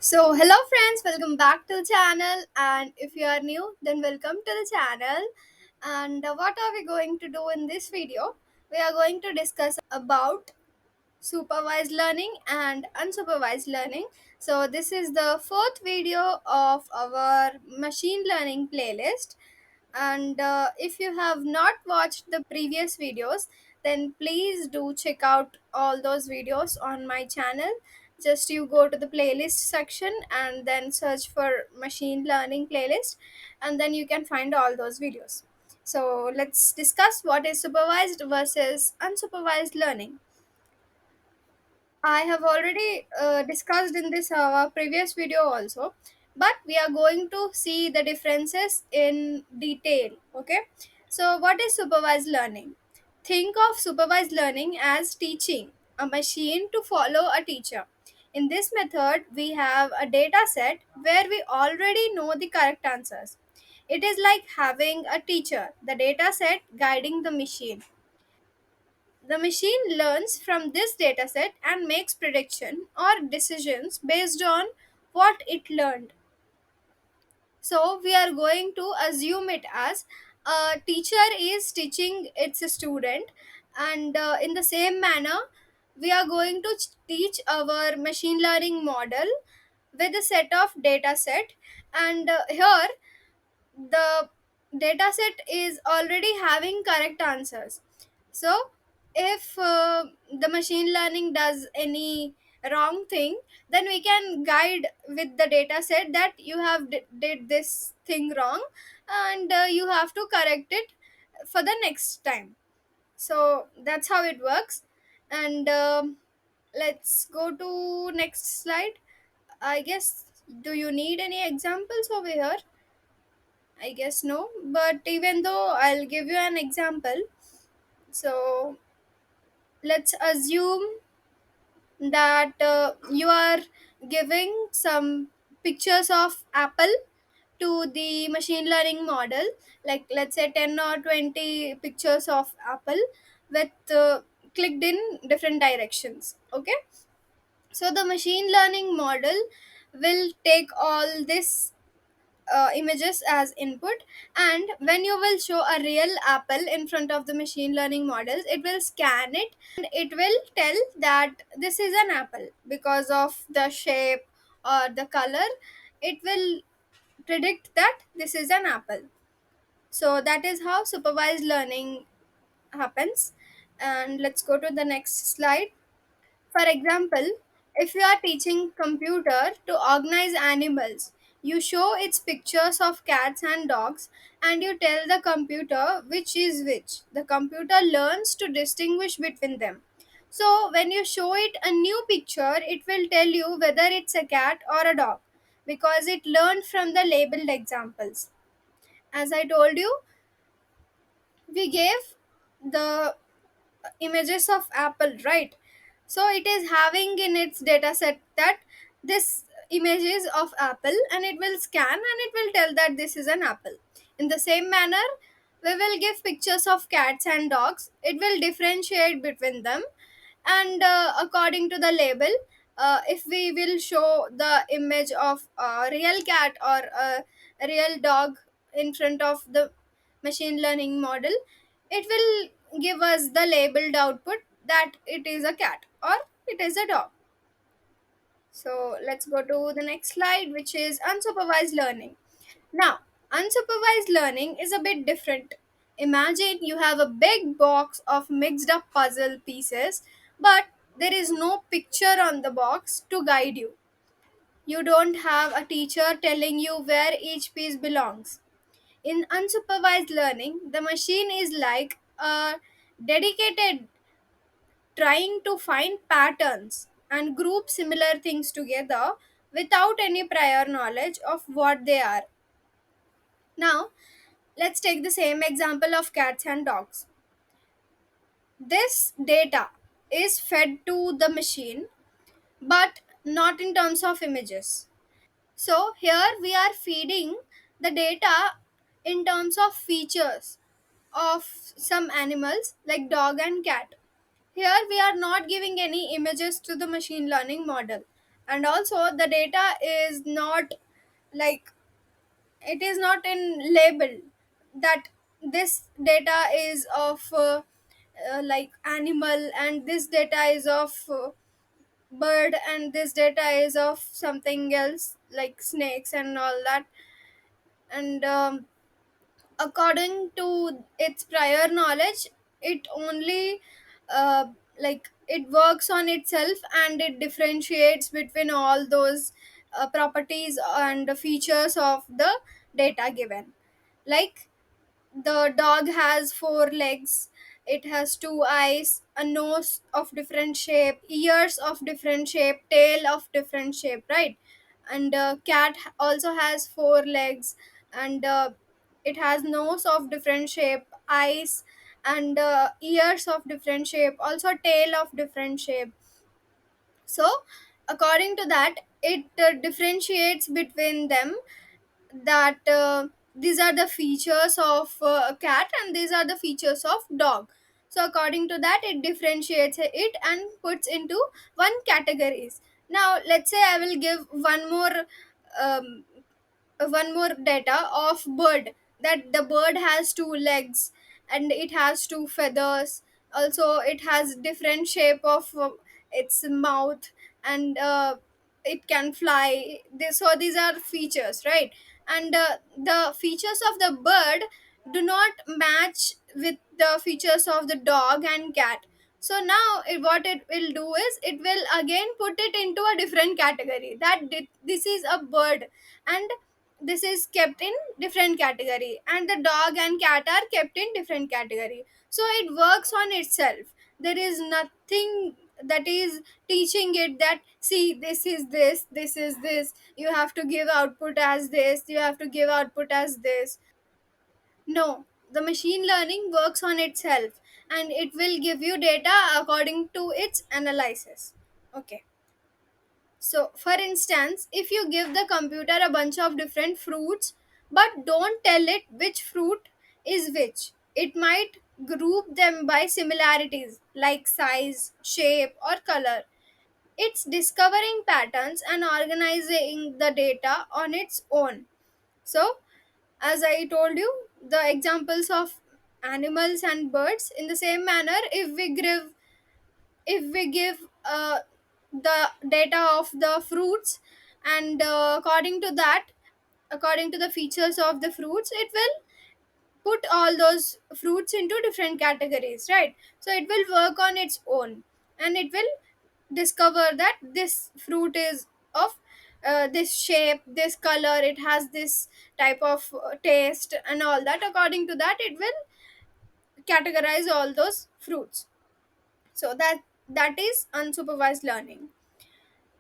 So, hello friends, welcome back to the channel. And if you are new, then welcome to the channel. And what are we going to do in this video? We are going to discuss about supervised learning and unsupervised learning. So, this is the fourth video of our machine learning playlist. And if you have not watched the previous videos, then please do check out all those videos on my channel. Just you go to the playlist section and then search for machine learning playlist, and then you can find all those videos. So let's discuss what is supervised versus unsupervised learning. I have already discussed in this previous video also, but we are going to see the differences in detail. Okay, so what is supervised learning? Think of supervised learning as teaching a machine to follow a teacher. In this method, we have a data set where we already know the correct answers. It is like having a teacher, the data set guiding the machine. The machine learns from this dataset and makes prediction or decisions based on what it learned. So we are going to assume it as a teacher is teaching its student, and in the same manner, we are going to teach our machine learning model with a set of data set, and here the dataset is already having correct answers. So if the machine learning does any wrong thing, then we can guide with the dataset that you have did this thing wrong, and you have to correct it for the next time. So that's how it works. And let's go to next slide. I guess, do you need any examples over here? I guess no, but even though I'll give you an example. So let's assume that you are giving some pictures of Apple to the machine learning model, like let's say 10 or 20 pictures of Apple with clicked in different directions. Okay, so the machine learning model will take all this images as input, and when you will show a real apple in front of the machine learning models, it will scan it and it will tell that this is an apple because of the shape or the color. It will predict that this is an apple. So that is how supervised learning happens. And let's go to the next slide. For example, if you are teaching computer to organize animals, you show its pictures of cats and dogs and you tell the computer which is which. The computer learns to distinguish between them. So when you show it a new picture, it will tell you whether it's a cat or a dog because it learned from the labeled examples. As I told you, we gave the images of apple, right? So it is having in its data set that this image is of apple, and it will scan and it will tell that this is an apple. In the same manner, we will give pictures of cats and dogs. It will differentiate between them, and according to the label, if we will show the image of a real cat or a real dog in front of the machine learning model, it will give us the labeled output that it is a cat or it is a dog. So let's go to the next slide, which is unsupervised learning. Now, unsupervised learning is a bit different. Imagine you have a big box of mixed up puzzle pieces, but there is no picture on the box to guide you. You don't have a teacher telling you where each piece belongs. In unsupervised learning, the machine is like a dedicated trying to find patterns and group similar things together without any prior knowledge of what they are. Now, let's take the same example of cats and dogs. This data is fed to the machine, but not in terms of images. So, here we are feeding the data in terms of features of some animals like dog and cat. Here we are not giving any images to the machine learning model. And also the data is not like, it is not in label that this data is of like animal, and this data is of bird, and this data is of something else like snakes and all that. And according to its prior knowledge, it only like it works on itself, and it differentiates between all those properties and features of the data given. Like, the dog has four legs, it has two eyes, a nose of different shape, ears of different shape, tail of different shape, right? And cat also has four legs, and it has nose of different shape, eyes, and ears of different shape, also tail of different shape. So according to that, it differentiates between them, that these are the features of a cat and these are the features of dog. So according to that, it differentiates it and puts into one categories. Now let's say I will give um, one more data of bird, that the bird has two legs and it has two feathers, also it has different shape of its mouth, and it can fly. So these are features, right? And the features of the bird do not match with the features of the dog and cat. So now what it will do is it will again put it into a different category, that this is a bird, and this is kept in different category, and the dog and cat are kept in different category. So it works on itself. There is nothing that is teaching it that, see, this is this, this is this, you have to give output as this, you have to give output as this. No, the machine learning works on itself, and it will give you data according to its analysis. Okay. So, for instance, if you give the computer a bunch of different fruits but don't tell it which fruit is which, it might group them by similarities like size, shape, or color. It's discovering patterns and organizing the data on its own. So, as I told you, the examples of animals and birds, in the same manner, if we give the data of the fruits, and according to that, according to the features of the fruits, it will put all those fruits into different categories, right? So it will work on its own, and it will discover that this fruit is of this shape, this color, it has this type of taste and all that. According to that, it will categorize all those fruits. So that is unsupervised learning.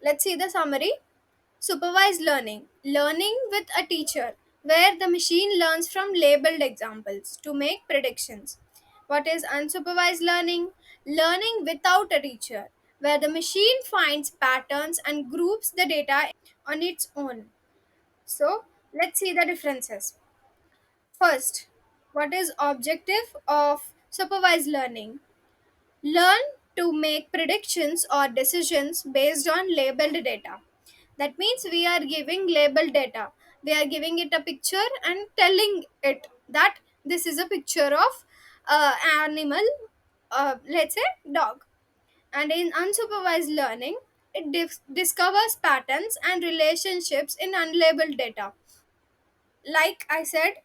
Let's see the summary. Supervised learning. Learning with a teacher, where the machine learns from labeled examples to make predictions. What is unsupervised learning? Learning without a teacher, where the machine finds patterns and groups the data on its own. So, let's see the differences. First, what is objective of supervised learning? Learn to make predictions or decisions based on labeled data. That means we are giving labeled data. We are giving it a picture and telling it that this is a picture of animal, let's say dog. And in unsupervised learning, it discovers patterns and relationships in unlabeled data. Like I said,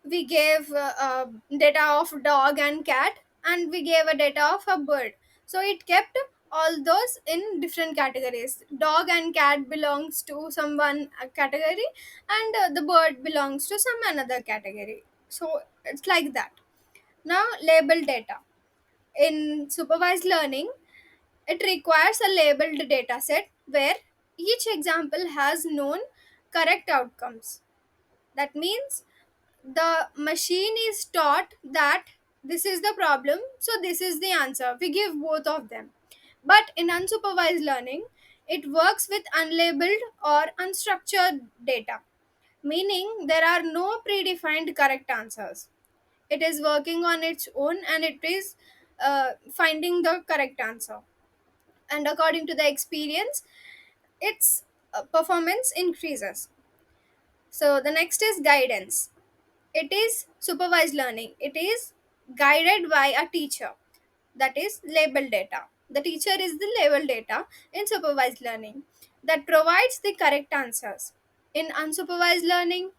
we gave data of dog and cat, and we gave a data of a bird. So it kept all those in different categories. Dog and cat belongs to some one category, and the bird belongs to some another category. So it's like that. Now, label data. In supervised learning, it requires a labeled data set where each example has known correct outcomes. That means the machine is taught that this is the problem, so this is the answer. We give both of them. But in unsupervised learning, it works with unlabeled or unstructured data, meaning there are no predefined correct answers. It is working on its own, and it is finding the correct answer. And according to the experience, its performance increases. So the next is guidance. It is supervised learning. It is guided by a teacher, that is label data. The teacher is the label data in supervised learning that provides the correct answers. In unsupervised learning,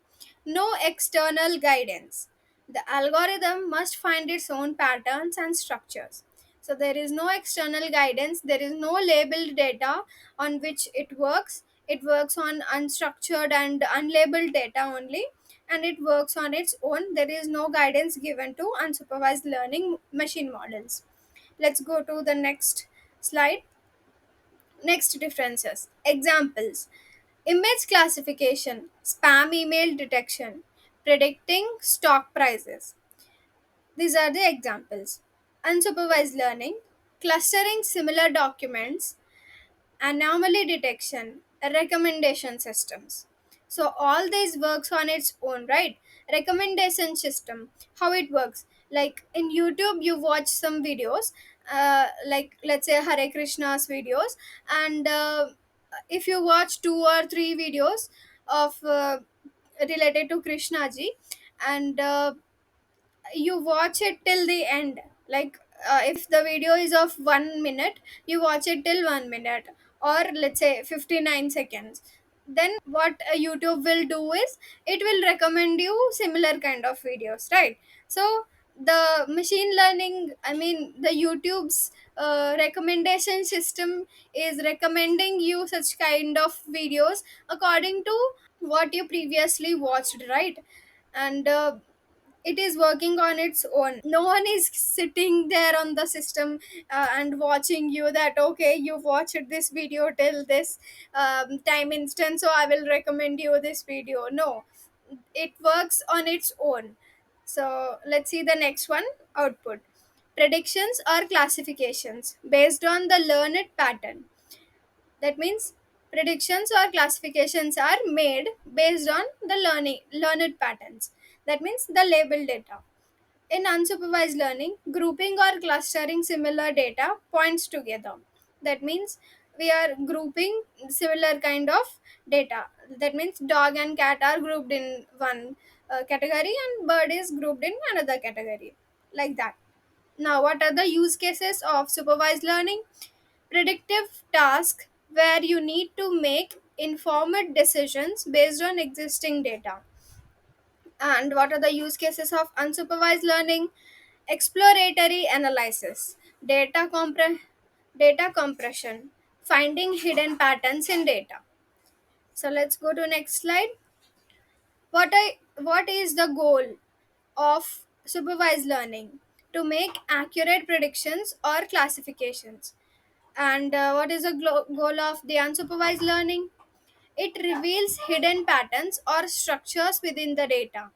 no external guidance. The algorithm must find its own patterns and structures. So there is no external guidance, there is no labeled data on which it works. It works on unstructured and unlabeled data only, and it works on its own. There is no guidance given to unsupervised learning machine models. Let's go to the next slide. Next differences. Examples: image classification, spam email detection, predicting stock prices. These are the examples. Unsupervised learning, clustering similar documents, anomaly detection, recommendation systems. So all this works on its own, right? Recommendation system, how it works, like in YouTube you watch some videos, like let's say Hare Krishna's videos, and if you watch two or three videos of related to Krishna ji, and you watch it till the end, like if the video is of 1 minute, you watch it till 1 minute, or let's say 59 seconds. Then what YouTube will do is it will recommend you similar kind of videos, right? So the machine learning, I mean the YouTube's recommendation system is recommending you such kind of videos according to what you previously watched, right? And it is working on its own. No one is sitting there on the system and watching you that okay, you watched this video till this time instant, so I will recommend you this video. No, it works on its own. So let's see the next one. Output: predictions or classifications based on the learned pattern. That means predictions or classifications are made based on the learned patterns. That means the label data. In unsupervised learning, grouping or clustering similar data points together. That means we are grouping similar kind of data. That means dog and cat are grouped in one category and bird is grouped in another category. Like that. Now, what are the use cases of supervised learning? Predictive task where you need to make informed decisions based on existing data. And what are the use cases of unsupervised learning? Exploratory analysis, data compression, finding hidden patterns in data. So let's go to next slide. What is the goal of supervised learning? To make accurate predictions or classifications. And what is the goal of the unsupervised learning? It reveals hidden patterns or structures within the data.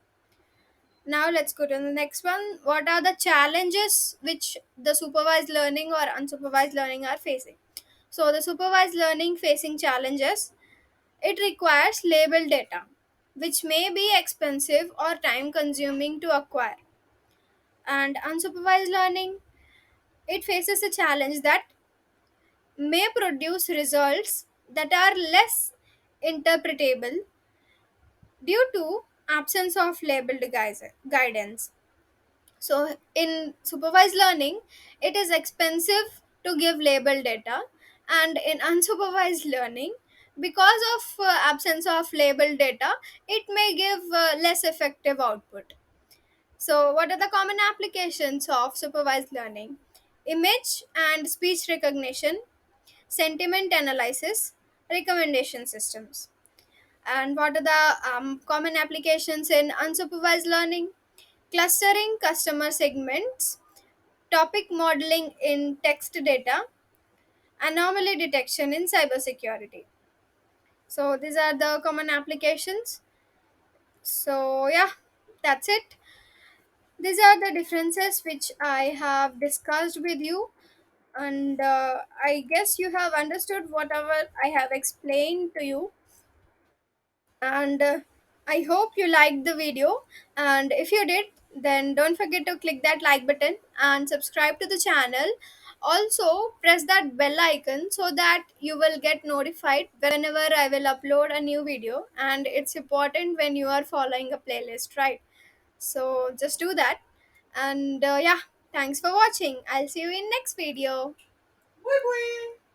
Now let's go to the next one. What are the challenges which the supervised learning or unsupervised learning are facing? So the supervised learning facing challenges, it requires label data, which may be expensive or time consuming to acquire. And unsupervised learning, it faces a challenge that may produce results that are less interpretable due to absence of labeled guidance. So, in supervised learning, it is expensive to give label data, and in unsupervised learning, because of absence of label data, it may give less effective output. So, what are the common applications of supervised learning? Image and speech recognition, sentiment analysis, recommendation systems. And what are the common applications in unsupervised learning? Clustering customer segments, topic modeling in text data, anomaly detection in cybersecurity. So these are the common applications. So yeah, that's it. These are the differences which I have discussed with you, and I guess you have understood whatever I have explained to you. And I hope you liked the video, and if you did, then don't forget to click that like button and subscribe to the channel. Also press that bell icon so that you will get notified whenever I will upload a new video, and it's important when you are following a playlist, right? So just do that. And yeah, thanks for watching. I'll see you in next video. Bye bye.